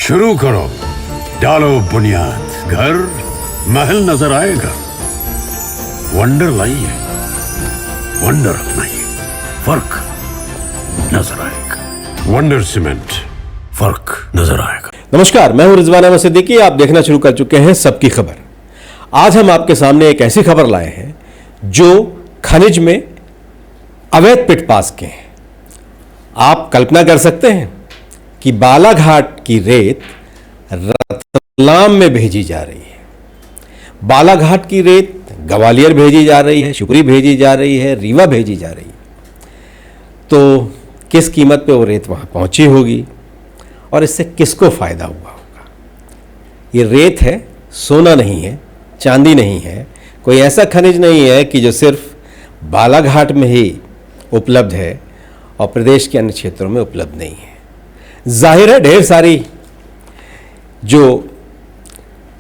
शुरू करो, डालो बुनियाद, घर महल नजर आएगा। वंडर लाइए, वंडर अपनाइए, फर्क नजर आएगा। वंडर सीमेंट, फर्क नजर आएगा। नमस्कार, मैं हूं रिजवान अहमद सिद्दीकी। आप देखना शुरू कर चुके हैं सबकी खबर। आज हम आपके सामने एक ऐसी खबर लाए हैं जो खनिज में अवैध पिटपास के हैं। आप कल्पना कर सकते हैं कि बालाघाट की रेत रतलाम में भेजी जा रही है, बालाघाट की रेत ग्वालियर भेजी जा रही है, शिवपुरी भेजी जा रही है, रीवा भेजी जा रही है। तो किस कीमत पे वो रेत वहाँ पहुँची होगी और इससे किसको फ़ायदा हुआ होगा? ये रेत है, सोना नहीं है, चांदी नहीं है, कोई ऐसा खनिज नहीं है कि जो सिर्फ बालाघाट में ही उपलब्ध है और प्रदेश के अन्य क्षेत्रों में उपलब्ध नहीं है। जाहिर है ढेर सारी जो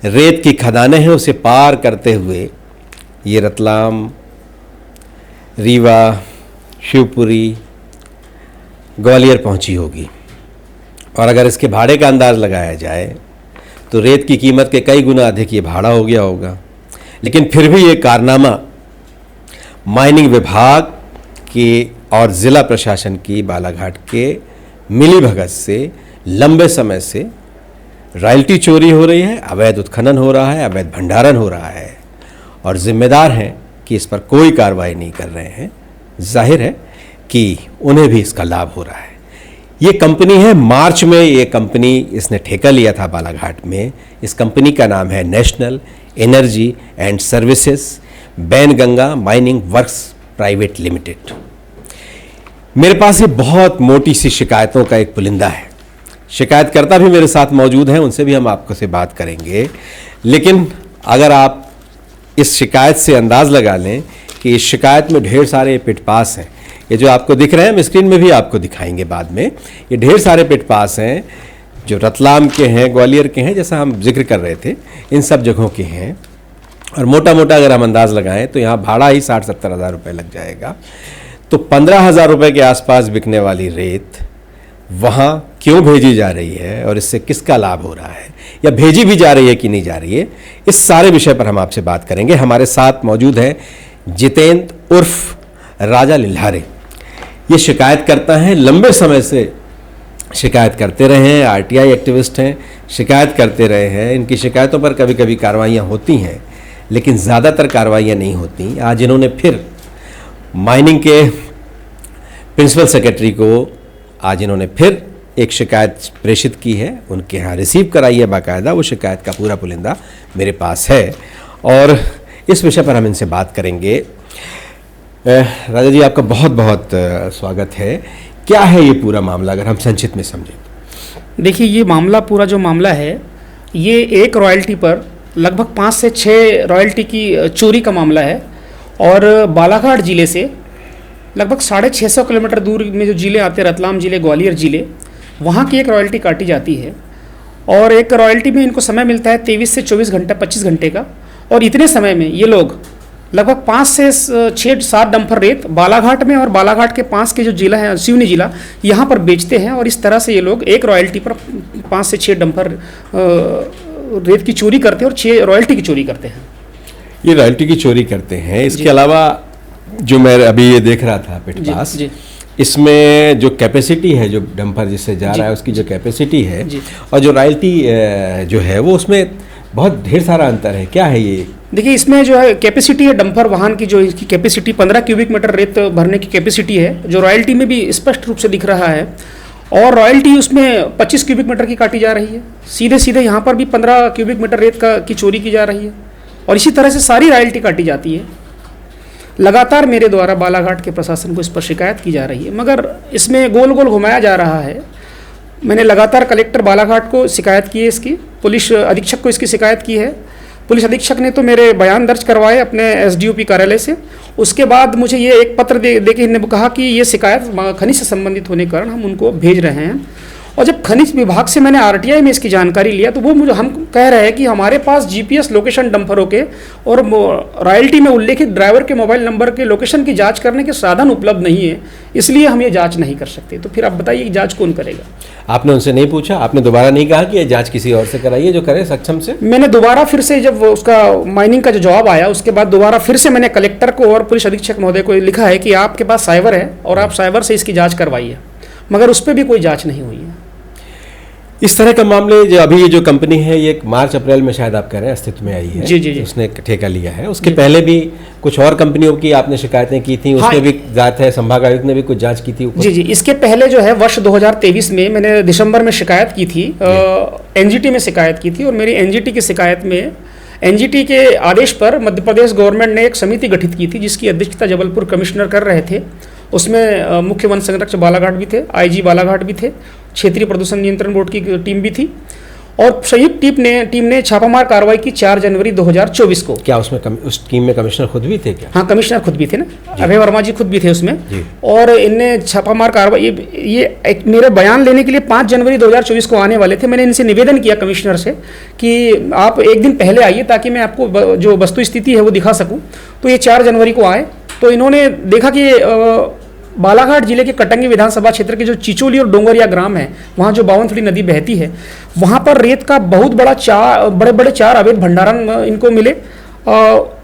रेत की खदानें हैं उसे पार करते हुए ये रतलाम, रीवा, शिवपुरी, ग्वालियर पहुंची होगी। और अगर इसके भाड़े का अंदाज़ लगाया जाए तो रेत की कीमत के कई गुना अधिक ये भाड़ा हो गया होगा। लेकिन फिर भी ये कारनामा माइनिंग विभाग की और ज़िला प्रशासन की बालाघाट के मिलीभगत से लंबे समय से रॉयल्टी चोरी हो रही है, अवैध उत्खनन हो रहा है, अवैध भंडारण हो रहा है और जिम्मेदार हैं कि इस पर कोई कार्रवाई नहीं कर रहे हैं। जाहिर है कि उन्हें भी इसका लाभ हो रहा है। ये कंपनी है, मार्च में ये कंपनी इसने ठेका लिया था बालाघाट में। इस कंपनी का नाम है national energy and services Wainganga mining works private limited. मेरे पास ये बहुत मोटी सी शिकायतों का एक पुलिंदा है। शिकायतकर्ता भी मेरे साथ मौजूद हैं, उनसे भी हम आपको से बात करेंगे। लेकिन अगर आप इस शिकायत से अंदाज़ लगा लें कि इस शिकायत में ढेर सारे पिटपास हैं। ये जो आपको दिख रहे हैं, हम स्क्रीन में भी आपको दिखाएंगे बाद में। ये ढेर सारे पिटपास हैं जो रतलाम के हैं, ग्वालियर के हैं, जैसा हम जिक्र कर रहे थे, इन सब जगहों के हैं। और मोटा मोटा अगर हम अंदाज़ लगाएं तो यहाँ भाड़ा ही 60-70 हज़ार रुपये लग जाएगा। तो 15,000 रुपये के आसपास बिकने वाली रेत वहाँ क्यों भेजी जा रही है और इससे किसका लाभ हो रहा है, या भेजी भी जा रही है कि नहीं जा रही है, इस सारे विषय पर हम आपसे बात करेंगे। हमारे साथ मौजूद है जितेंद्र उर्फ राजा लिल्हारे। ये शिकायत करता है, लंबे समय से शिकायत करते रहे हैं, आरटीआई एक्टिविस्ट हैं, शिकायत करते रहे हैं। इनकी शिकायतों पर कभी कभी कार्रवाइयाँ होती हैं लेकिन ज़्यादातर कार्रवाइयाँ नहीं होती। आज इन्होंने फिर माइनिंग के प्रिंसिपल सेक्रेटरी को आज इन्होंने फिर एक शिकायत प्रेषित की है, उनके यहाँ रिसीव कराई है बाकायदा। वो शिकायत का पूरा पुलिंदा मेरे पास है और इस विषय पर हम इनसे बात करेंगे। राजा जी, आपका बहुत बहुत स्वागत है। क्या है ये पूरा मामला, अगर हम संक्षिप्त में समझें? देखिए, ये मामला पूरा जो मामला है, ये एक रॉयल्टी पर लगभग 5 से 6 रॉयल्टी की चोरी का मामला है। और बालाघाट ज़िले से लगभग 650 किलोमीटर दूर में जो ज़िले आते हैं, रतलाम ज़िले, ग्वालियर ज़िले, वहाँ की एक रॉयल्टी काटी जाती है। और एक रॉयल्टी में इनको समय मिलता है 23 से 24 घंटा, 25 घंटे का। और इतने समय में ये लोग लगभग 5 से 6-7 डंपर रेत बालाघाट में और बालाघाट के पास के जो जिला है, सिवनी जिला, यहाँ पर बेचते हैं। और इस तरह से ये लोग एक रॉयल्टी पर 5 से 6 डंपर रेत की चोरी करते हैं और 6 रॉयल्टी की चोरी करते हैं। ये रॉयल्टी की चोरी करते हैं। इसके अलावा जो मैं अभी ये देख रहा था पिटपास, इसमें जो कैपेसिटी है, जो डंपर जिससे जा रहा है उसकी जो कैपेसिटी है और जो रॉयल्टी जो है वो, उसमें बहुत ढेर सारा अंतर है। क्या है ये? देखिए, इसमें जो है कैपेसिटी है डंपर वाहन की, जो इसकी कैपेसिटी 15 क्यूबिक मीटर रेत भरने की कैपेसिटी है, जो रॉयल्टी में भी स्पष्ट रूप से दिख रहा है। और रॉयल्टी उसमें 25 क्यूबिक मीटर की काटी जा रही है। सीधे सीधे यहाँ पर भी 15 क्यूबिक मीटर रेत की चोरी की जा रही है और इसी तरह से सारी रॉयल्टी काटी जाती है। लगातार मेरे द्वारा बालाघाट के प्रशासन को इस पर शिकायत की जा रही है, मगर इसमें गोल गोल घुमाया जा रहा है। मैंने लगातार कलेक्टर बालाघाट को शिकायत की है, इसकी पुलिस अधीक्षक को इसकी शिकायत की है। पुलिस अधीक्षक ने तो मेरे बयान दर्ज करवाए अपने एसडीओपी कार्यालय से। उसके बाद मुझे ये एक पत्र दे के इन्होंने कहा कि ये शिकायत खनिज से संबंधित होने के कारण हम उनको भेज रहे हैं। और जब खनिज विभाग से मैंने आरटीआई में इसकी जानकारी लिया तो वो मुझे हम कह रहे हैं कि हमारे पास जीपीएस लोकेशन डंपरों के और रॉयल्टी में उल्लेखित ड्राइवर के मोबाइल नंबर के लोकेशन की जांच करने के साधन उपलब्ध नहीं है, इसलिए हम ये जांच नहीं कर सकते। तो फिर आप बताइए कि जांच कौन करेगा? आपने उनसे नहीं पूछा, आपने दोबारा नहीं कहा कि ये जांच किसी और से कराइए जो करे सक्षम से? मैंने दोबारा फिर से जब उसका माइनिंग का जो जवाब आया उसके बाद दोबारा फिर से मैंने कलेक्टर को और पुलिस अधीक्षक महोदय को लिखा है कि आपके पास साइबर है और आप साइबर से इसकी जांच करवाइए, मगर उस पर भी कोई जांच नहीं हुई है। इस तरह का मामले जो अभी ये जो कंपनी है ये मार्च अप्रैल में शायद आप कह रहे हैं अस्तित्व में आई है। जी जी जी। उसने ठेका लिया है, उसके पहले भी कुछ और कंपनियों की आपने शिकायतें की थी, उसमें भी जांच है, संभाग आयुक्त ने भी कुछ जांच की थी? जी जी, इसके पहले जो है वर्ष 2023 में मैंने दिसंबर में शिकायत की थी, एनजीटी में शिकायत की थी, और मेरी एनजीटी की शिकायत में एनजीटी के आदेश पर मध्य प्रदेश गवर्नमेंट ने एक समिति गठित की थी जिसकी अध्यक्षता जबलपुर कमिश्नर कर रहे थे। उसमें मुख्य वन संरक्षक बालाघाट भी थे, आईजी बालाघाट भी थे, क्षेत्रीय प्रदूषण नियंत्रण बोर्ड की टीम भी थी, और संयुक्त टीम ने छापामार कार्रवाई की 4 जनवरी 2024 को। क्या उसमें उस टीम में कमिश्नर खुद भी थे क्या? हाँ, कमिश्नर खुद भी थे ना, अभय वर्मा जी खुद भी थे उसमें। और इनने छापामार कार्रवाई, ये मेरे बयान लेने के लिए 5 जनवरी 2024 को आने वाले थे। मैंने इनसे निवेदन किया कमिश्नर से कि आप एक दिन पहले आइए ताकि मैं आपको जो वस्तु स्थिति है वो दिखा सकूँ। तो ये 4 जनवरी को आए तो इन्होंने देखा कि बालाघाट जिले के कटंगी विधानसभा क्षेत्र के जो चिचोली और डोंगरिया ग्राम है, वहाँ जो बावनथड़ी नदी बहती है, वहाँ पर रेत का बहुत बड़ा बड़े 4 अवैध भंडारण इनको मिले।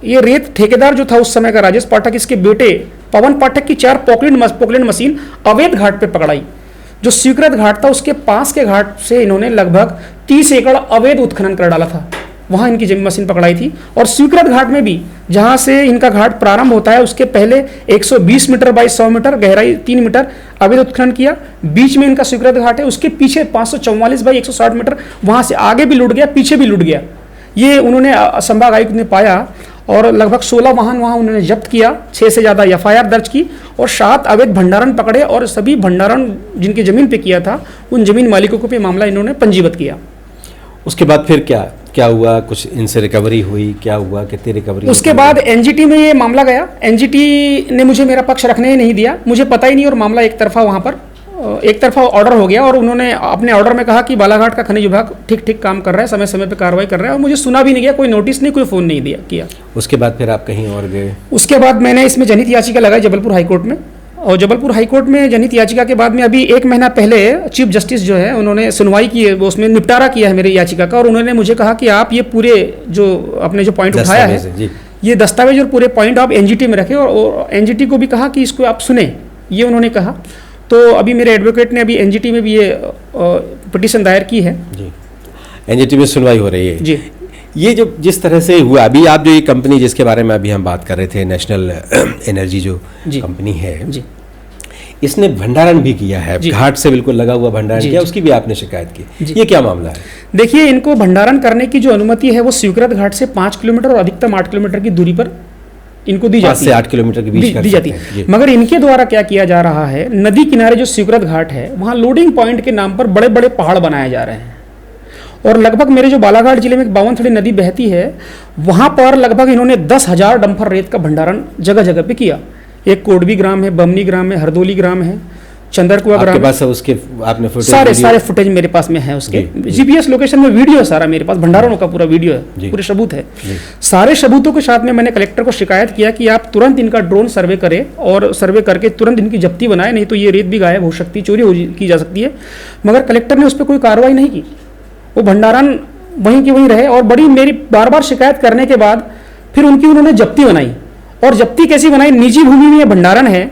ये रेत ठेकेदार जो था उस समय का राजेश पाठक, इसके बेटे पवन पाठक की 4 पॉकलैंड मशीन अवैध घाट पर पकड़ाई। जो स्वीकृत घाट था उसके पास के घाट से इन्होंने लगभग 30 एकड़ अवैध उत्खनन कर डाला था, वहाँ इनकी जमीन मशीन पकड़ाई थी। और स्वीकृत घाट में भी, जहाँ से इनका घाट प्रारंभ होता है उसके पहले 120 मीटर बाई 100 मीटर, गहराई 3 मीटर अवैध उत्खनन किया। बीच में इनका स्वीकृत घाट है, उसके पीछे 544 बाई 160 मीटर, वहाँ से आगे भी लूट गया, पीछे भी लूट गया। ये उन्होंने संभाग आयुक्त ने पाया और लगभग 16 वाहन वहाँ उन्होंने जब्त किया, 6 से ज़्यादा एफआईआर दर्ज की और 7 अवैध भंडारण पकड़े, और सभी भंडारण जिनकी ज़मीन पे किया था उन जमीन मालिकों को भी मामला इन्होंने पंजीबद्ध किया। उसके बाद फिर क्या हुआ? कुछ इनसे रिकवरी हुई? क्या हुआ? कितनी रिकवरी? उसके बाद एनजीटी में ये मामला गया। एनजीटी ने मुझे मेरा पक्ष रखने ही नहीं दिया, मुझे पता ही नहीं, और मामला एक तरफा वहाँ पर एक तरफा ऑर्डर हो गया। और उन्होंने अपने ऑर्डर में कहा कि बालाघाट का खनिज विभाग ठीक काम कर रहा है, समय समय पर कार्रवाई कर रहा है, और मुझे सुना भी नहीं गया, कोई नोटिस नहीं, कोई फ़ोन नहीं किया। उसके बाद फिर आप कहीं और गए? उसके बाद मैंने इसमें जनहित याचिका लगाई जबलपुर हाईकोर्ट में, और जबलपुर हाईकोर्ट में जनहित याचिका के बाद में अभी 1 महीना पहले चीफ जस्टिस जो है उन्होंने सुनवाई की है, वो उसमें निपटारा किया है मेरी याचिका का। और उन्होंने मुझे कहा कि आप ये पूरे जो अपने जो पॉइंट उठाया है, ये दस्तावेज और पूरे पॉइंट आप एनजीटी में रखें, और एनजीटी को भी कहा कि इसको आप सुने, ये उन्होंने कहा। तो अभी मेरे एडवोकेट ने अभी एनजीटी में भी ये पिटीशन दायर की है जी। एनजीटी में सुनवाई हो रही है जी। ये जो जिस तरह से हुआ अभी, आप जो ये कंपनी जिसके बारे में अभी हम बात कर रहे थे, नेशनल एनर्जी जो कंपनी है जी, इसने भंडारण भी किया है, घाट से बिल्कुल लगा हुआ भंडारण किया, उसकी भी आपने शिकायत की, ये क्या मामला है? देखिए, इनको भंडारण करने की जो अनुमति है वो स्वीकृत घाट से 5 किलोमीटर और अधिकतम 8 किलोमीटर की दूरी पर इनको दी जाती है, 5 से 8 किलोमीटर के बीच दी जाती है। मगर इनके द्वारा क्या किया जा रहा है, नदी किनारे जो स्वीकृत घाट है वहाँ लोडिंग पॉइंट के नाम पर बड़े बड़े पहाड़ बनाए जा रहे हैं। और लगभग मेरे जो बालाघाट जिले में बावनथड़ी नदी बहती है वहाँ पर लगभग इन्होंने 10,000 डंपर रेत का भंडारण जगह जगह पे किया। एक कोडवी ग्राम है, बमनी ग्राम है, हरदोली ग्राम है, चंदरकुआ ग्राम। आपके पास उसके आपने फुटेज सारे फुटेज मेरे पास में है, उसके जीपीएस लोकेशन में वीडियो है सारा मेरे पास, भंडारणों का पूरा वीडियो है, पूरे सबूत है। सारे सबूतों के साथ में मैंने कलेक्टर को शिकायत किया कि आप तुरंत इनका ड्रोन सर्वे करें और सर्वे करके तुरंत इनकी जब्ती बनाए, नहीं तो ये रेत भी गायब हो सकती है, चोरी की जा सकती है। मगर कलेक्टर ने उस पर कोई कार्रवाई नहीं की, वो भंडारण वहीं के वहीं रहे। और बड़ी मेरी बार बार शिकायत करने के बाद फिर उनकी उन्होंने जब्ती बनाई। और जब्ती कैसी बनाई, निजी भूमि में भंडारण है,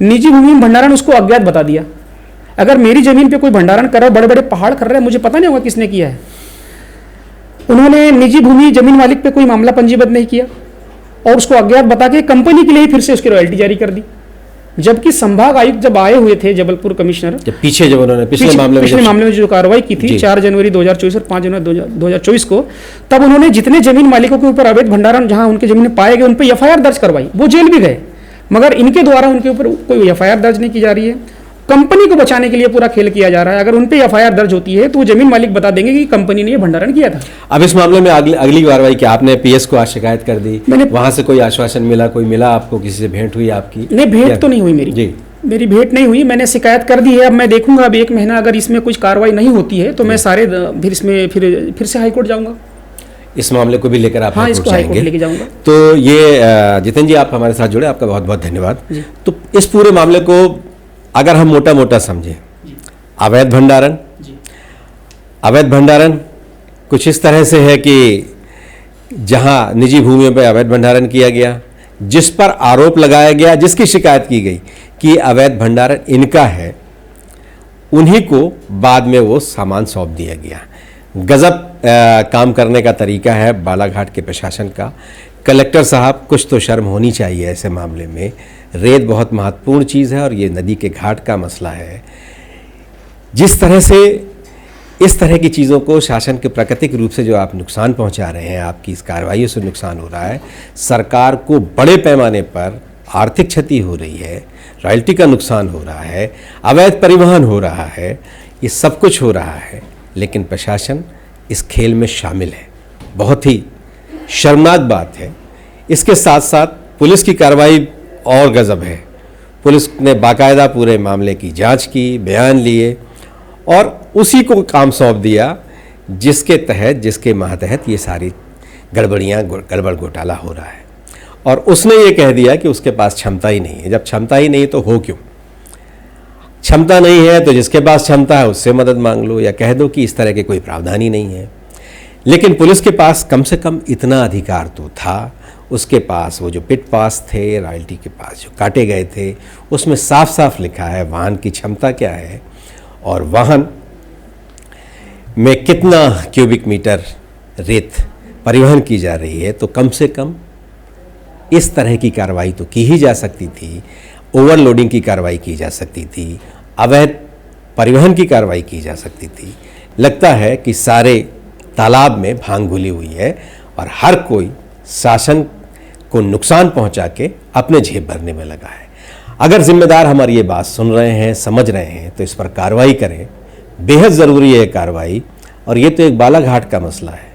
निजी भूमि में भंडारण उसको अज्ञात बता दिया। अगर मेरी जमीन पे कोई भंडारण कर रहा है, बड़े बड़े पहाड़ कर रहे हैं, मुझे पता नहीं होगा किसने किया है। उन्होंने निजी भूमि जमीन मालिक पे कोई मामला पंजीबद्ध नहीं किया और उसको अज्ञात बता के कंपनी के लिए फिर से उसकी रॉयल्टी जारी कर दी। जबकि संभाग आयुक्त जब आए हुए थे, जबलपुर कमिश्नर, जब उन्होंने पिछले मामले में जो कार्रवाई की थी 4 जनवरी 2024 और 5 जनवरी 2024 को, तब उन्होंने जितने जमीन मालिकों के ऊपर अवैध भंडारण जहां उनकी जमीन पाए गए उन पर एफआईआर दर्ज करवाई, वो जेल भी गए। मगर इनके द्वारा उनके ऊपर कोई एफआईआर दर्ज नहीं की जा रही है। कंपनी को बचाने के लिए पूरा खेल किया जा रहा है। अगर उन पे एफआईआर दर्ज होती है तो वो जमीन मालिक बता देंगे कि कंपनी ने ये भंडारण किया था। अब इस मामले में अगली कार्रवाई क्या? आपने पीएस को आज शिकायत कर दी, मैंने वहां से कोई आश्वासन मिला, कोई मिला आपको, किसी से भेंट हुई आपकी? नहीं, भेंट तो नहीं हुई मेरी जी। मेरी भेंट नहीं हुई, मैंने शिकायत कर दी है। अब मैं देखूंगा, अब 1 महीना अगर इसमें कुछ कार्रवाई नहीं होती है तो मैं सारे फिर इसमें फिर से हाईकोर्ट जाऊंगा। इस मामले को भी लेकर आप हाँ, हाईकोर्ट इसको हाईकोर्ट जाएंगे। लेके जाऊंगा। तो ये जितेंद्र जी, आप हमारे साथ जुड़े, आपका बहुत बहुत धन्यवाद। तो इस पूरे मामले को अगर हम मोटा मोटा समझें, अवैध भंडारण, अवैध भंडारण कुछ इस तरह से है कि जहां निजी भूमियों पर अवैध भंडारण किया गया, जिस पर आरोप लगाया गया, जिसकी शिकायत की गई कि अवैध भंडारण इनका है, उन्हीं को बाद में वो सामान सौंप दिया गया। गजब काम करने का तरीका है बालाघाट के प्रशासन का। कलेक्टर साहब, कुछ तो शर्म होनी चाहिए ऐसे मामले में। रेत बहुत महत्वपूर्ण चीज़ है और ये नदी के घाट का मसला है। जिस तरह से इस तरह की चीज़ों को शासन के प्राकृतिक रूप से जो आप नुकसान पहुंचा रहे हैं, आपकी इस कार्रवाइयों से नुकसान हो रहा है, सरकार को बड़े पैमाने पर आर्थिक क्षति हो रही है, रॉयल्टी का नुकसान हो रहा है, अवैध परिवहन हो रहा है, ये सब कुछ हो रहा है, लेकिन प्रशासन इस खेल में शामिल है। बहुत ही शर्मनाक बात है। इसके साथ साथ पुलिस की कार्रवाई और गजब है। पुलिस ने बाकायदा पूरे मामले की जांच की, बयान लिए और उसी को काम सौंप दिया जिसके तहत, जिसके मातहत ये सारी गड़बड़ घोटाला हो रहा है। और उसने ये कह दिया कि उसके पास क्षमता ही नहीं है। जब क्षमता ही नहीं तो हो क्यों? क्षमता नहीं है तो जिसके पास क्षमता है उससे मदद मांग लो, या कह दो कि इस तरह के कोई प्रावधान ही नहीं है। लेकिन पुलिस के पास कम से कम इतना अधिकार तो था। उसके पास वो जो पिट पास थे, रॉयल्टी के पास जो काटे गए थे, उसमें साफ साफ लिखा है वाहन की क्षमता क्या है और वाहन में कितना क्यूबिक मीटर रेत परिवहन की जा रही है। तो कम से कम इस तरह की कार्रवाई तो की ही जा सकती थी। ओवरलोडिंग की कार्रवाई की जा सकती थी, अवैध परिवहन की कार्रवाई की जा सकती थी। लगता है कि सारे तालाब में भांग घुली हुई है और हर कोई शासन को नुकसान पहुंचा के अपने जेब भरने में लगा है। अगर जिम्मेदार हमारी ये बात सुन रहे हैं, समझ रहे हैं, तो इस पर कार्रवाई करें। बेहद ज़रूरी है ये कार्रवाई। और ये तो एक बालाघाट का मसला है।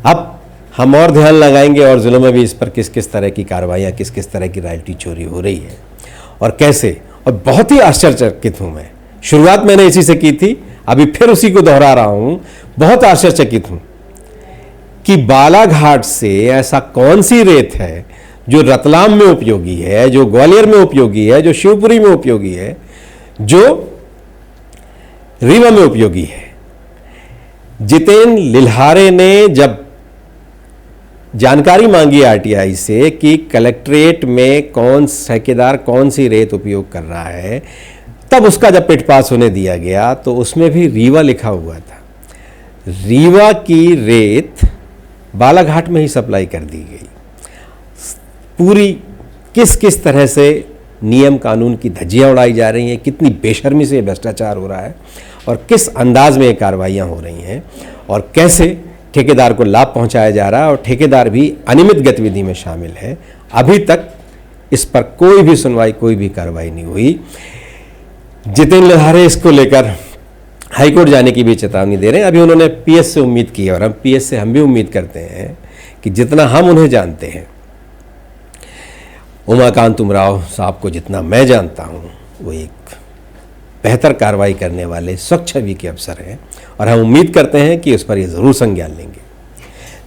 अब हम और ध्यान लगाएंगे और ज़िलों में भी इस पर किस किस तरह की कार्रवाइयाँ, किस किस तरह की रॉयल्टी चोरी हो रही है और कैसे। और बहुत ही आश्चर्यचकित हूँ मैं। शुरुआत मैंने इसी से की थी, अभी फिर उसी को दोहरा रहा हूँ। बहुत आश्चर्यचकित हूँ कि बालाघाट से ऐसा कौन सी रेत है जो रतलाम में उपयोगी है, जो ग्वालियर में उपयोगी है, जो शिवपुरी में उपयोगी है, जो रीवा में उपयोगी है। जितेंद्र लिल्हारे ने जब जानकारी मांगी आरटीआई से कि कलेक्ट्रेट में कौन ठेकेदार कौन सी रेत उपयोग कर रहा है, तब उसका जब पिट पास होने दिया गया तो उसमें भी रीवा लिखा हुआ था। रीवा की रेत बालाघाट में ही सप्लाई कर दी गई। पूरी किस किस तरह से नियम कानून की धज्जियां उड़ाई जा रही हैं, कितनी बेशर्मी से भ्रष्टाचार हो रहा है और किस अंदाज में ये कार्रवाइयाँ हो रही हैं और कैसे ठेकेदार को लाभ पहुंचाया जा रहा है और ठेकेदार भी अनियमित गतिविधि में शामिल है। अभी तक इस पर कोई भी सुनवाई, कोई भी कार्रवाई नहीं हुई। जितेंद्र लिल्हारे इसको लेकर हाईकोर्ट जाने की भी चेतावनी दे रहे हैं। अभी उन्होंने पीएस से उम्मीद की है और हम पीएस से हम भी उम्मीद करते हैं कि जितना हम उन्हें जानते हैं, उमाकांत उमराव साहब को जितना मैं जानता हूँ, वो एक बेहतर कार्रवाई करने वाले स्वच्छ छवि के अफसर हैं और हम उम्मीद करते हैं कि उस पर ये ज़रूर संज्ञान लेंगे।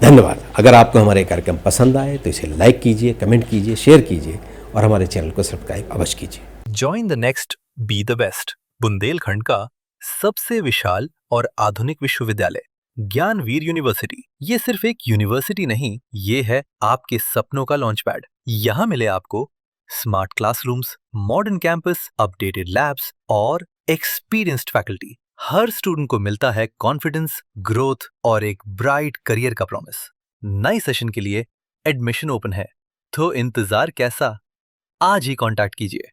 धन्यवाद। अगर आपको हमारे कार्यक्रम पसंद आए तो इसे लाइक कीजिए, कमेंट कीजिए, शेयर कीजिए और हमारे चैनल को सब्सक्राइब अवश्य कीजिए। Join the next be the best, Bundelkhand का सबसे विशाल और आधुनिक विश्वविद्यालय ज्ञानवीर यूनिवर्सिटी। ये सिर्फ एक यूनिवर्सिटी नहीं, ये है आपके सपनों का लॉन्च पैड। यहाँ मिले आपको smart classrooms, modern campus, updated labs और एक्सपीरियंस्ड फैकल्टी। हर स्टूडेंट को मिलता है कॉन्फिडेंस, ग्रोथ और एक ब्राइट करियर का प्रॉमिस। नए सेशन के लिए एडमिशन ओपन है, तो इंतजार कैसा? आज ही कांटेक्ट कीजिए।